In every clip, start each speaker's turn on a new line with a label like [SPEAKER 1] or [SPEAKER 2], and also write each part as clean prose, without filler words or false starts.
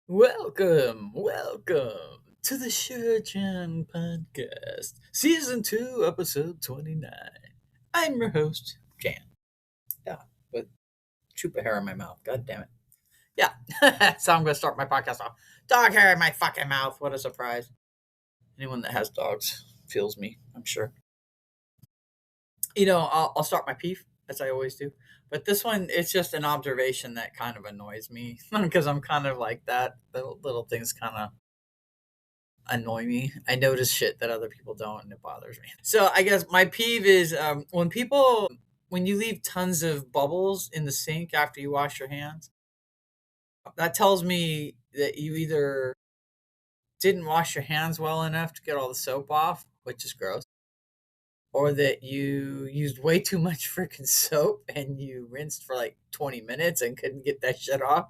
[SPEAKER 1] Welcome to the Jan Podcast, Season 2, Episode 29. I'm your host, Jan. Yeah, with chupa hair in my mouth. God damn it. Yeah, so I'm going to start my podcast off. Dog hair in my fucking mouth. What a surprise. Anyone that has dogs feels me, I'm sure. I'll start my peeve, as I always do. But this one, it's just an observation that kind of annoys me because I'm kind of like that. The little things kind of annoy me. I notice shit that other people don't, and it bothers me. So I guess my peeve is when you leave tons of bubbles in the sink after you wash your hands. That tells me that you either didn't wash your hands well enough to get all the soap off, which is gross, or that you used way too much freaking soap and you rinsed for like 20 minutes and couldn't get that shit off.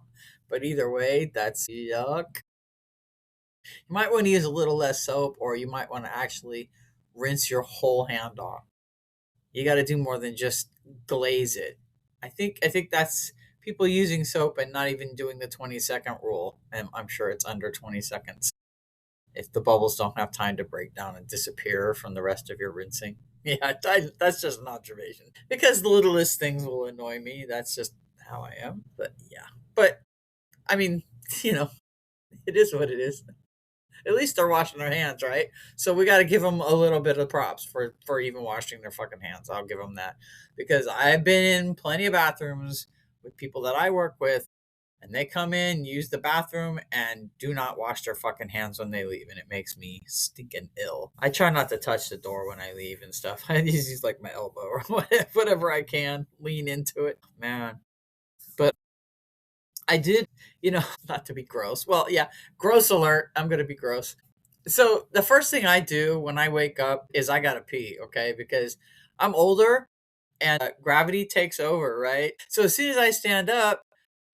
[SPEAKER 1] But either way, that's yuck. You might want to use a little less soap, or you might want to actually rinse your whole hand off. You got to do more than just glaze it. I think that's people using soap and not even doing the 20-second rule. And I'm sure it's under 20 seconds if the bubbles don't have time to break down and disappear from the rest of your rinsing. Yeah, that's just an observation. Because the littlest things will annoy me. That's just how I am. But yeah. But I mean, you know, it is what it is. At least they're washing their hands, right? So we got to give them a little bit of props for even washing their fucking hands. I'll give them that because I've been in plenty of bathrooms with people that I work with, and they come in, use the bathroom, and do not wash their fucking hands when they leave, and it makes me stinking ill. I try not to touch the door when I leave and stuff. I just use like my elbow or whatever I can, lean into it, man. But I did, not to be gross. Well, yeah, gross alert. I'm going to be gross. So, the first thing I do when I wake up is I got to pee, okay? Because I'm older and gravity takes over, right? So, as soon as I stand up,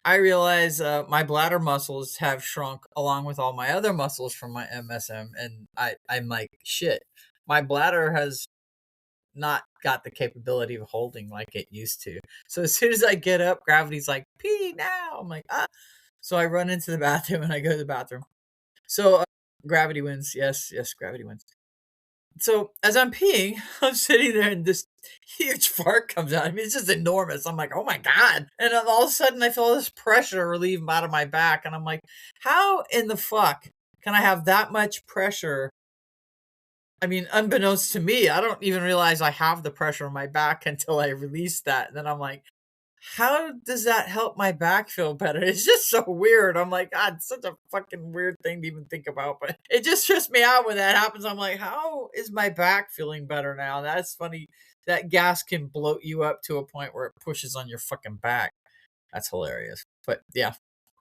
[SPEAKER 1] I realize my bladder muscles have shrunk along with all my other muscles from my MSM. And I'm like, shit, my bladder has not got the capability of holding like it used to. So, as soon as I get up, gravity's like, pee now. I'm like, ah. So I run into the bathroom and I go to the bathroom. So gravity wins. Yes, yes, gravity wins. So as I'm peeing, I'm sitting there and this huge fart comes out. I mean, it's just enormous. I'm like, oh my God. And then all of a sudden I feel this pressure relieve out of my back. And I'm like, how in the fuck can I have that much pressure? I mean, unbeknownst to me, I don't even realize I have the pressure on my back until I release that. And then I'm like, how does that help my back feel better? It's just so weird. I'm like, God, it's such a fucking weird thing to even think about, but it just trips me out when that happens. I'm like, how is my back feeling better now? That's funny. That gas can bloat you up to a point where it pushes on your fucking back. That's hilarious. But yeah,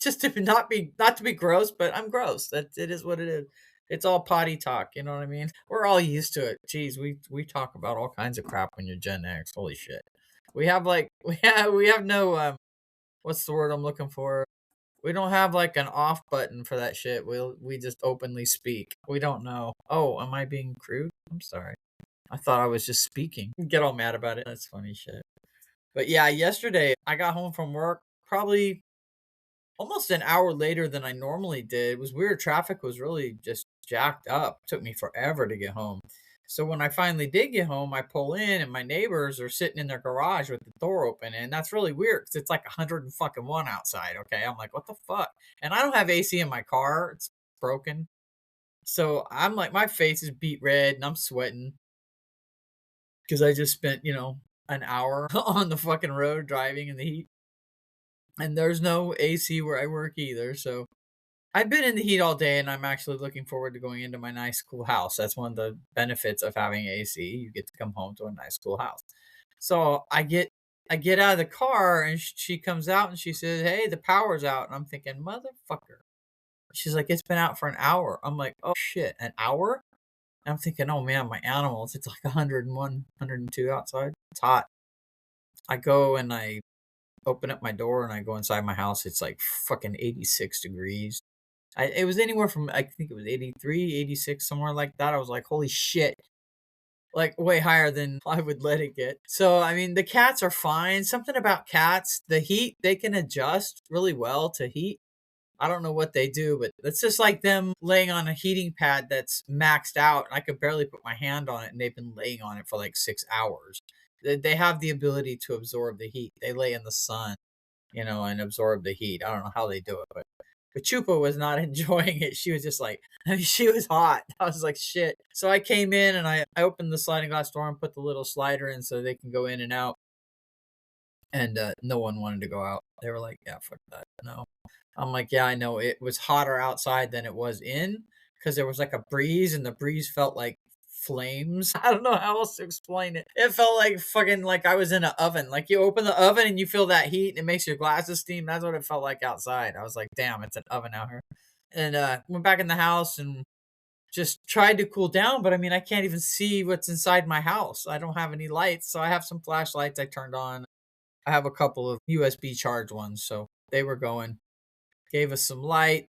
[SPEAKER 1] just to not to be gross, but I'm gross. That it is what it is. It's all potty talk, you know what I mean? We're all used to it. Jeez, we talk about all kinds of crap when you're Gen X. Holy shit. We have like we have no what's the word I'm looking for? We don't have like an off button for that shit. We just openly speak. We don't know. Oh, am I being crude? I'm sorry. I thought I was just speaking. Get all mad about it. That's funny shit. But yeah, yesterday I got home from work probably almost an hour later than I normally did. It was weird. Traffic was really just jacked up. It took me forever to get home. So when I finally did get home, I pull in and my neighbors are sitting in their garage with the door open, and that's really weird because it's like 101 outside. Okay, I'm like, what the fuck? And I don't have AC in my car; it's broken. So I'm like, my face is beet red and I'm sweating because I just spent an hour on the fucking road driving in the heat, and there's no AC where I work either. So I've been in the heat all day, and I'm actually looking forward to going into my nice cool house. That's one of the benefits of having AC. You get to come home to a nice cool house. So I get out of the car, and she comes out and she says, "Hey, the power's out." And I'm thinking, "Motherfucker." She's like, "It's been out for an hour." I'm like, "Oh shit, an hour?" And I'm thinking, "Oh man, my animals. It's like 101, 102 outside. It's hot." I go and I open up my door and I go inside my house. It's like fucking 86 degrees. It was anywhere from, I think it was 83, 86, somewhere like that. I was like, holy shit. Like way higher than I would let it get. So, I mean, the cats are fine. Something about cats, the heat, they can adjust really well to heat. I don't know what they do, but it's just like them laying on a heating pad that's maxed out, and I could barely put my hand on it, and they've been laying on it for like 6 hours. They have the ability to absorb the heat. They lay in the sun, and absorb the heat. I don't know how they do it, but Chupa was not enjoying it. She was just like, she was hot. I was like, shit. So I came in and I opened the sliding glass door and put the little slider in so they can go in and out. And no one wanted to go out. They were like, yeah, fuck that. No. I'm like, yeah, I know. It was hotter outside than it was in because there was like a breeze and the breeze felt like flames. I don't know how else to explain it. It felt like fucking like I was in an oven. Like you open the oven and you feel that heat and it makes your glasses steam. That's what it felt like outside. I was like, damn, it's an oven out here. And went back in the house and just tried to cool down. But I mean, I can't even see what's inside my house. I don't have any lights. So I have some flashlights I turned on. I have a couple of USB charged ones. So they were going. Gave us some light.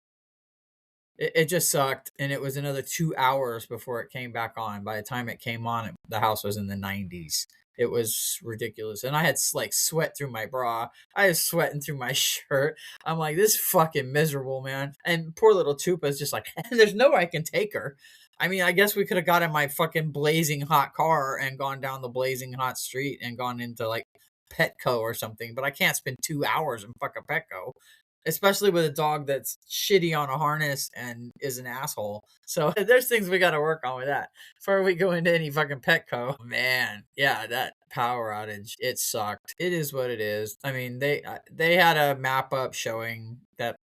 [SPEAKER 1] It just sucked, and it was another 2 hours before it came back on. By the time it came on, the house was in the 90s. It was ridiculous, and I had like sweat through my bra. I was sweating through my shirt. I'm like, this is fucking miserable, man. And poor little Tupa's just like, there's no way I can take her. I mean, I guess we could have got in my fucking blazing hot car and gone down the blazing hot street and gone into like Petco or something, but I can't spend 2 hours in fucking Petco, especially with a dog that's shitty on a harness and is an asshole. So there's things we got to work on with that before we go into any fucking Petco. Man, yeah, that power outage, it sucked. It is what it is. I mean, they had a map up showing that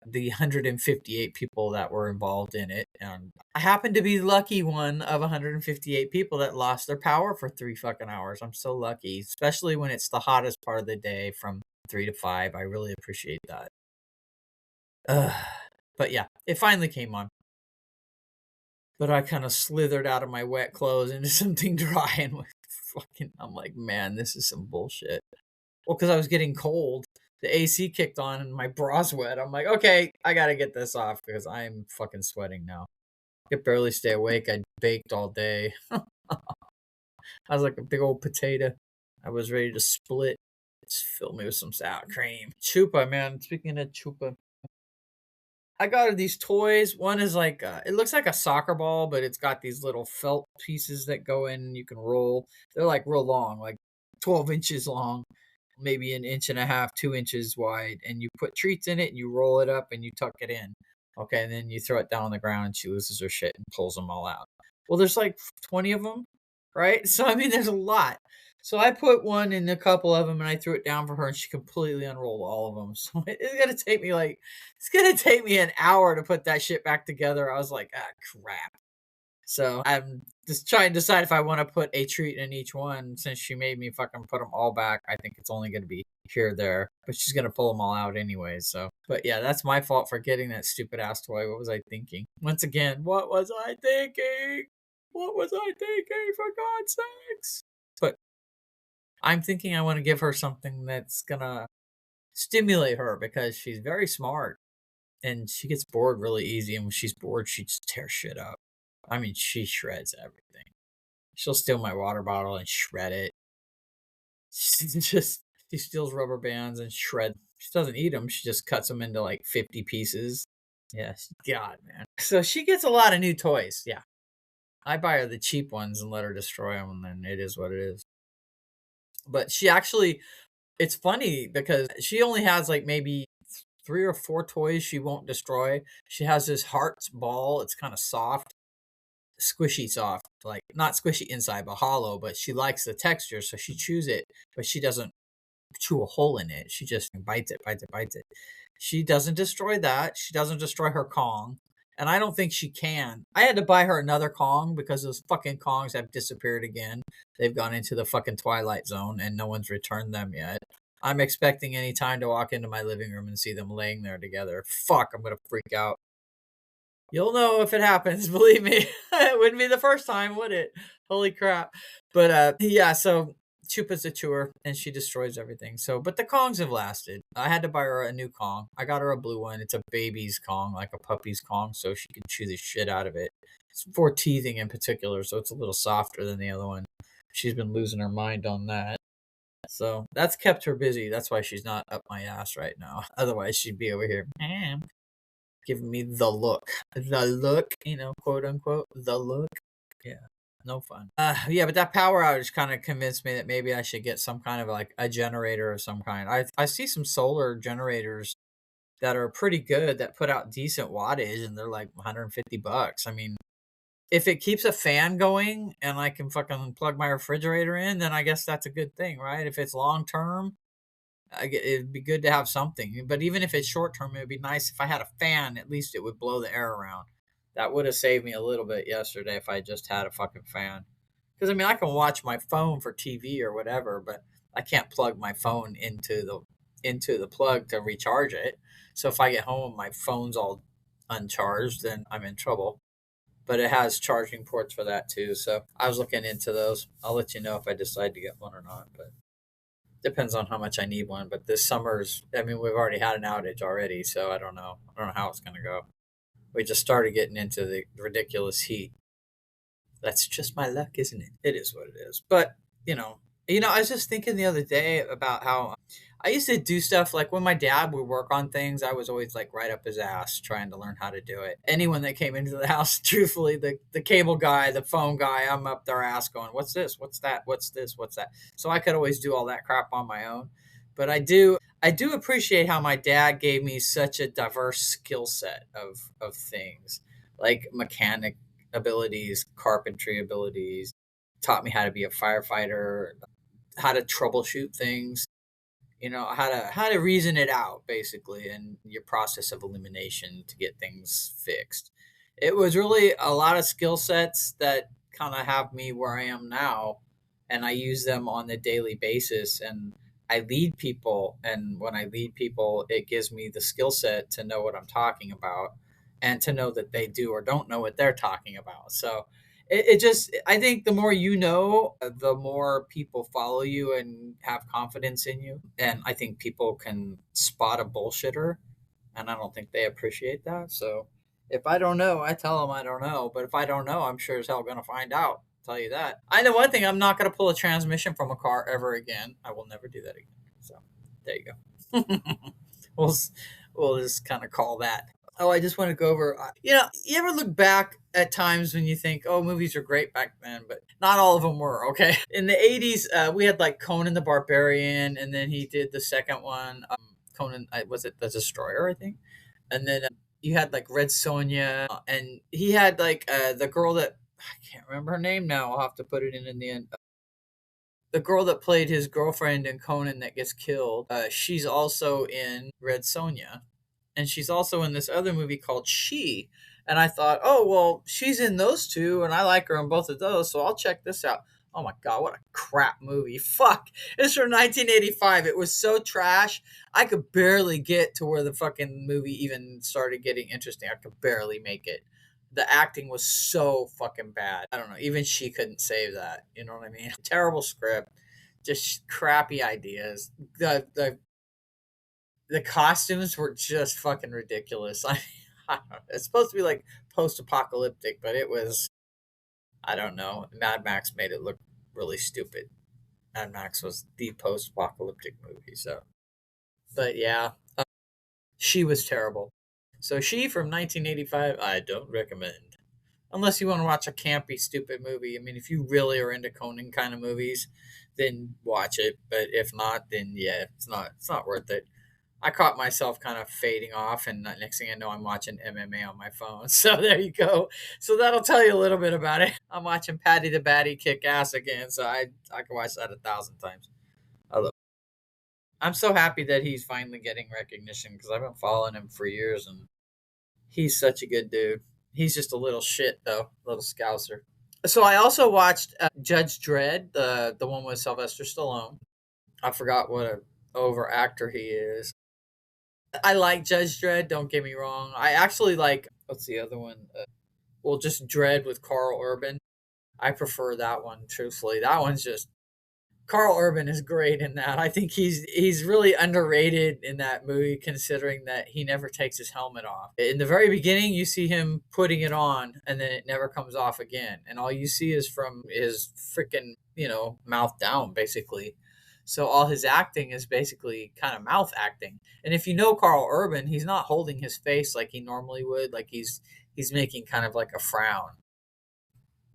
[SPEAKER 1] the 158 people that were involved in it, and I happened to be the lucky one of 158 people that lost their power for 3 fucking hours. I'm so lucky, especially when it's the hottest part of the day from 3 to 5. I really appreciate that. But yeah, it finally came on. But I kind of slithered out of my wet clothes into something dry and I'm like, man, this is some bullshit. Well, because I was getting cold. The AC kicked on and my bra's wet. I'm like, okay, I gotta get this off because I'm fucking sweating now. I could barely stay awake. I baked all day. I was like a big old potato. I was ready to split. Just fill me with some sour cream. Chupa, man. Speaking of Chupa, I got her these toys. One is like, it looks like a soccer ball, but it's got these little felt pieces that go in and you can roll. They're like real long, like 12 inches long, maybe an inch and a half, 2 inches wide. And you put treats in it and you roll it up and you tuck it in. Okay. And then you throw it down on the ground and she loses her shit and pulls them all out. Well, there's like 20 of them, right? So, I mean, there's a lot. So I put one in a couple of them and I threw it down for her and she completely unrolled all of them. So it's gonna take me an hour to put that shit back together. I was like, ah, crap. So I'm just trying to decide if I want to put a treat in each one since she made me fucking put them all back. I think it's only gonna be here or there, but she's gonna pull them all out anyway. So, but yeah, that's my fault for getting that stupid ass toy. What was I thinking? Once again, what was I thinking? What was I thinking, for God's sakes? But I'm thinking I want to give her something that's gonna stimulate her because she's very smart and she gets bored really easy. And when she's bored, she just tears shit up. I mean, she shreds everything. She'll steal my water bottle and shred it. She steals rubber bands and shred. She doesn't eat them. She just cuts them into like 50 pieces. Yes, God, man. So she gets a lot of new toys. Yeah, I buy her the cheap ones and let her destroy them, and then it is what it is. But she actually, it's funny because she only has like maybe 3 or 4 toys she won't destroy. She has this heart's ball. It's kind of soft, squishy soft, like not squishy inside, but hollow. But she likes the texture, so she chews it, but she doesn't chew a hole in it. She just bites it, bites it, bites it. She doesn't destroy that. She doesn't destroy her Kong. And I don't think she can. I had to buy her another Kong because those fucking Kongs have disappeared again. They've gone into the fucking Twilight Zone and no one's returned them yet. I'm expecting any time to walk into my living room and see them laying there together. Fuck, I'm going to freak out. You'll know if it happens, believe me. It wouldn't be the first time, would it? Holy crap. But yeah, so Chupa's a chewer and she destroys everything. So, but the Kongs have lasted. I had to buy her a new Kong. I got her a blue one. It's a baby's Kong, like a puppy's Kong, so she can chew the shit out of it. It's for teething in particular, so it's a little softer than the other one. She's been losing her mind on that. So that's kept her busy. That's why she's not up my ass right now. Otherwise, she'd be over here. giving me the look, quote unquote, the look. Yeah, no fun. Yeah, but that power outage kind of convinced me that maybe I should get some kind of like a generator of some kind. I see some solar generators that are pretty good that put out decent wattage and they're like $150. I mean, if it keeps a fan going and I can fucking plug my refrigerator in, then I guess that's a good thing, right? If it's long term, it'd be good to have something. But even if it's short term, it'd be nice if I had a fan. At least it would blow the air around. That would have saved me a little bit yesterday if I just had a fucking fan. Because I mean, I can watch my phone for TV or whatever, but I can't plug my phone into the plug to recharge it. So if I get home and my phone's all uncharged, then I'm in trouble. But it has charging ports for that too. So I was looking into those. I'll let you know if I decide to get one or not. But depends on how much I need one. But this summer's, I mean, we've already had an outage already, so I don't know. I don't know how it's going to go. We just started getting into the ridiculous heat. That's just my luck, isn't it? It is what it is. But I was just thinking the other day about how I used to do stuff like when my dad would work on things, I was always like right up his ass trying to learn how to do it. Anyone that came into the house, truthfully, the cable guy, the phone guy, I'm up their ass going, what's this? What's that? What's this? What's that? So I could always do all that crap on my own. But I do appreciate how my dad gave me such a diverse skill set of things like mechanic abilities, carpentry abilities, taught me how to be a firefighter, how to troubleshoot things, how to reason it out basically and your process of elimination to get things fixed. It was really a lot of skill sets that kind of have me where I am now, and I use them on a daily basis, and I lead people, and when I lead people it gives me the skill set to know what I'm talking about and to know that they do or don't know what they're talking about. So it just, I think the more you know, the more people follow you and have confidence in you. And I think people can spot a bullshitter, and I don't think they appreciate that. So if I don't know, I tell them I don't know. But if I don't know, I'm sure as hell going to find out. Tell you that. I know one thing, I'm not going to pull a transmission from a car ever again. I will never do that again. So there you go. we'll, we'll just kind of call that. Oh, I just want to go over. You ever look back at times when you think, "Oh, movies are great back then," but not all of them were. Okay, in the '80s, we had like Conan the Barbarian, and then he did the second one. Conan, was it the Destroyer? I think, and then you had like Red Sonja, and he had like the girl that I can't remember her name now. I'll have to put it in the end. The girl that played his girlfriend in Conan that gets killed. She's also in Red Sonja, and she's also in this other movie called She. And I thought, oh well, she's in those two, and I like her in both of those, so I'll check this out. Oh my god, what a crap movie! Fuck, it's from 1985. It was so trash. I could barely get to where the fucking movie even started getting interesting. I could barely make it. The acting was so fucking bad. I don't know. Even she couldn't save that. You know what I mean? Terrible script, just crappy ideas. The costumes were just fucking ridiculous. I don't know. It's supposed to be like post-apocalyptic, but it was, I don't know. Mad Max made it look really stupid. Mad Max was the post-apocalyptic movie, so. But yeah, she was terrible. So She from 1985, I don't recommend. Unless you want to watch a campy, stupid movie. I mean, if you really are into Conan kind of movies, then watch it. But if not, then yeah, it's not worth it. I caught myself kind of fading off, and next thing I know, I'm watching MMA on my phone. So there you go. So that'll tell you a little bit about it. I'm watching Patty the Batty kick ass again, so I can watch that 1,000 times. I love. I'm so happy that he's finally getting recognition because I've been following him for years, and he's such a good dude. He's just a little shit though, little scouser. So I also watched Judge Dredd, the one with Sylvester Stallone. I forgot what a over actor he is. I like Judge Dredd. Don't get me wrong. I actually like, what's the other one? Well, just Dredd with Carl Urban. I prefer that one. Truthfully, that one's just, Carl Urban is great in that. I think he's really underrated in that movie, considering that he never takes his helmet off. In the very beginning, you see him putting it on, and then it never comes off again, and all you see is from his freaking mouth down, basically. So all his acting is basically kind of mouth acting. And if you know Carl Urban, he's not holding his face like he normally would. Like he's making kind of like a frown.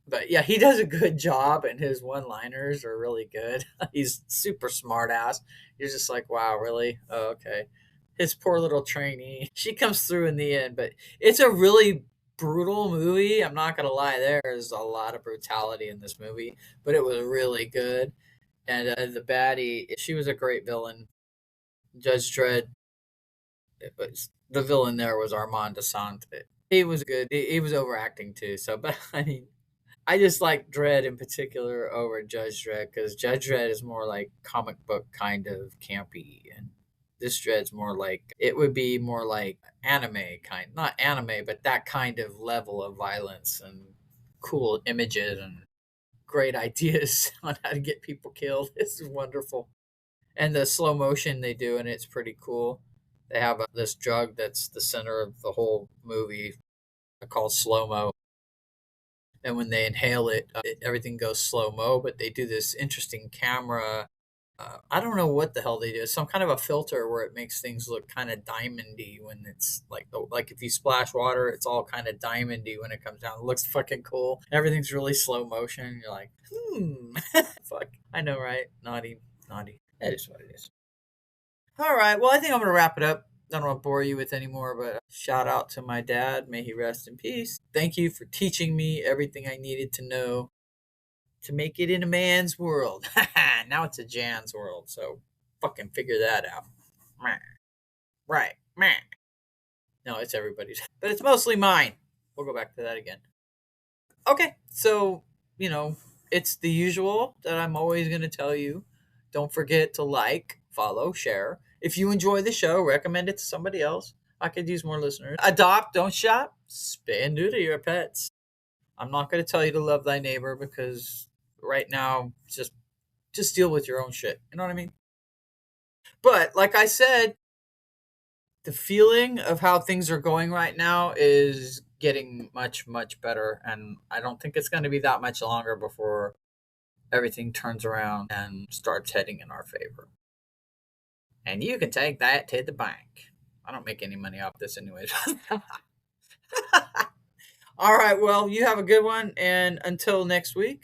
[SPEAKER 1] But yeah, he does a good job, and his one-liners are really good. He's super smart ass. You're just like, wow, really? Oh, okay. His poor little trainee. She comes through in the end, but it's a really brutal movie. I'm not gonna lie, there's a lot of brutality in this movie, but it was really good. And the baddie, she was a great villain. Judge Dredd. It was, the villain there was Armand Desant. He was good. He was overacting too. So, but I mean, I just like Dredd in particular over Judge Dredd because Judge Dredd is more like comic book kind of campy, and this Dredd's more like it would be more like anime kind, not anime, but that kind of level of violence and cool images and great ideas on how to get people killed. This is wonderful, and the slow motion they do, and it's pretty cool. They have this drug that's the center of the whole movie called slow mo, and when they inhale everything goes slow mo. But they do this interesting camera. I don't know what the hell they do. It's some kind of a filter where it makes things look kind of diamondy when it's like if you splash water, it's all kind of diamondy when it comes down. It looks fucking cool. Everything's really slow motion. You're like, fuck. I know, right? Naughty, naughty. That is what it is. All right. Well, I think I'm gonna wrap it up. I don't want to bore you with any more, but shout out to my dad. May he rest in peace. Thank you for teaching me everything I needed to know to make it in a man's world. Now it's a Jan's world, so fucking figure that out. Right. No, it's everybody's, but it's mostly mine. We'll go back to that again. Okay, so, it's the usual that I'm always going to tell you. Don't forget to like, follow, share. If you enjoy the show, recommend it to somebody else. I could use more listeners. Adopt, don't shop. Spay and neuter your pets. I'm not going to tell you to love thy neighbor because right now, just deal with your own shit. You know what I mean? But like I said, the feeling of how things are going right now is getting much, much better. And I don't think it's going to be that much longer before everything turns around and starts heading in our favor. And you can take that to the bank. I don't make any money off this anyways. All right, well, you have a good one. And until next week.